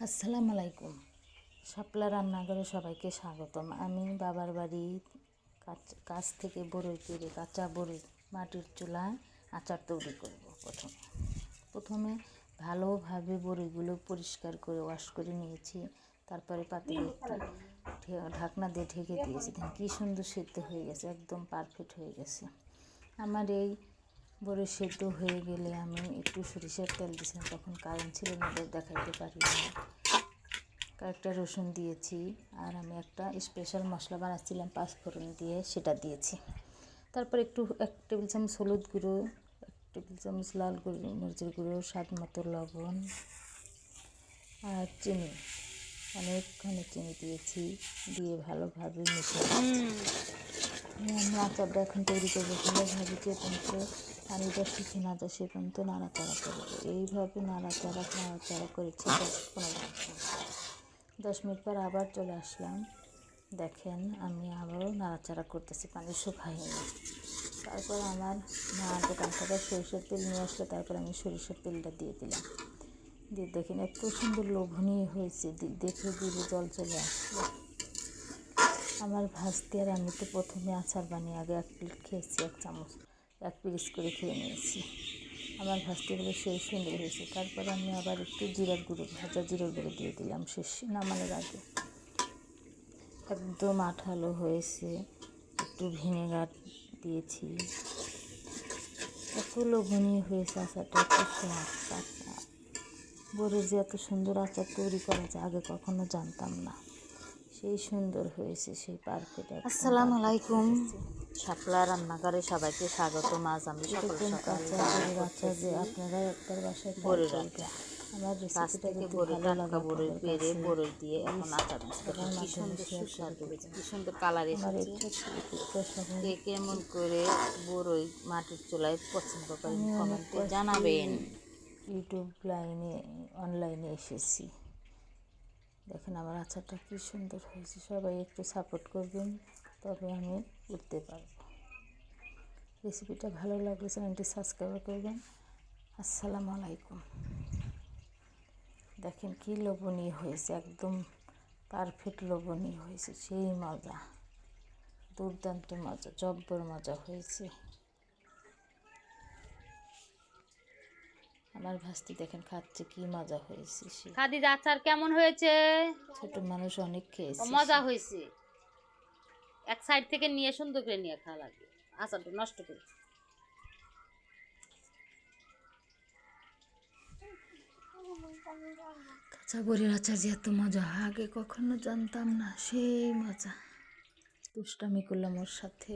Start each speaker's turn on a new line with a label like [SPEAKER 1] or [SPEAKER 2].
[SPEAKER 1] আসসালামু আলাইকুম। শাপলা রান্নাঘরে সবাইকে স্বাগতম। আমি বাবার বাড়ি কাছ থেকে বড়ই পেড়ে কাঁচা বড়ই মাটির চুলায় আচার তৈরি করব। প্রথমে ভালোভাবে বড়িগুলো পরিষ্কার করে ওয়াশ করে নিয়েছি। তারপরে পাতিলে একটু ঢাকনা দিয়ে ঢেকে দিয়েছি। দেখুন কী সুন্দর সেদ্ধ হয়ে গেছে, একদম পারফেক্ট হয়ে গেছে। আমার এই বড়ি সেদ্ধ হয়ে গেলে আমি একটু সরিষার তেল দিয়েছিলাম, তখন কারেন্ট ছিল না, দেখাইতে পারি না। কয়েকটা রসুন দিয়েছি, আর আমি একটা স্পেশাল মশলা বানাচ্ছিলাম পাঁচফোড়ন দিয়ে, সেটা দিয়েছি। তারপর এক টেবিল চামচ হলুদ গুঁড়ো, 1 টেবিল চামচ লাল মরিচের গুঁড়ো, স্বাদ মতো লবণ আর চিনি, অনেকখানি চিনি দিয়েছি। দিয়ে ভালোভাবে মিশিয়ে আমি আচারটা এখন তৈরি করবো। ভালোভাবে যে পর্যন্ত পানিটা শুকিয়ে না যায় সে পর্যন্ত নাড়াচাড়া করবো। এইভাবে নাড়াচাড়া করেছি 10 মিনিট পর আবার চলে আসলাম। দেখেন আমি আবারও নাড়াচাড়া করতেছি, পানি শুকায়নি। তারপর আমার মা দোকান থেকে সরিষার তেল নিয়ে আসলো, তারপর আমি সরিষার তেলটা দিয়ে দিলাম। দিয়ে দেখেন এত সুন্দর লোভনীয় হয়েছে, দেখে দিলে জল চলে আসলো। আমার ভাজতে আর আমি তো প্রথমে আচার বানিয়ে আগে 1 প্লেট খেয়েছি, 1 চামচ 1 পিস করে খেয়ে নিয়েছি। আমার ভাজতেগুলো সেই সুন্দর হয়েছে। তারপর আমি আবার একটু ভাজা জিরার গুঁড়ো দিয়ে দিলাম শেষ নামানোর আগে। একদম আঠালো হয়েছে। একটু ভিনেগার দিয়েছি। এত লোভনীয় হয়েছে আচারটা, এত স্বাদ। বড়ির যে এত সুন্দর আচার তৈরি করা যায় আগে কখনো জানতাম না। সেই সুন্দর হয়েছে, সেই পারফেক্ট। আসসালামু আলাইকুম। শাপলা রান্নাঘরে সবাইকে স্বাগতম। আজ আমি আচার যে আপনারা একবার বাসায় ট্রাই করবেন। আমার রেসিপিটা যদি ভালো লাগে বড়ই পেড়ে বড়ই দিয়ে এখন আচার কি সুন্দর সুস্বাদু হয়েছে, কি সুন্দর কালার এসেছে। কে কেমন করে বড়ই মাটির চুলায় পছন্দ করেন কমেন্টে জানাবেন। ইউটিউব অনলাইনে এসেছি। দেখেন আমার আচারটা কি সুন্দর হয়েছে। সবাই একটু সাপোর্ট করবেন, তবে আমি উঠতে পারবো। রেসিপিটা ভালো লাগলে চ্যানেলটি সাবস্ক্রাইব করবেন। আসসালামু আলাইকুম। দেখেন কি লোভনীয় হয়েছে, একদম পারফেক্ট লোভনীয় হয়েছে, সেই মজা, দুর্দান্ত মজা, জব্বর মজা হয়েছে। আমার ভাস্তি দেখেন খাচ্ছে, কি মজা হয়েছে।
[SPEAKER 2] খাদিজা আচার কেমন হয়েছে?
[SPEAKER 1] ছোট মানুষ অনেক খেয়েছে,
[SPEAKER 2] মজা হয়েছে। এক সাইড থেকে নিয়ে সুন্দর করে নিয়ে খাওয়া লাগবে, আচারটা নষ্ট করে।
[SPEAKER 1] কাঁচা বড়ির আচার যে এত মজা হয় আগে কখনো জানতাম না, সেই মজা। দুষ্টামি করলাম ওর সাথে।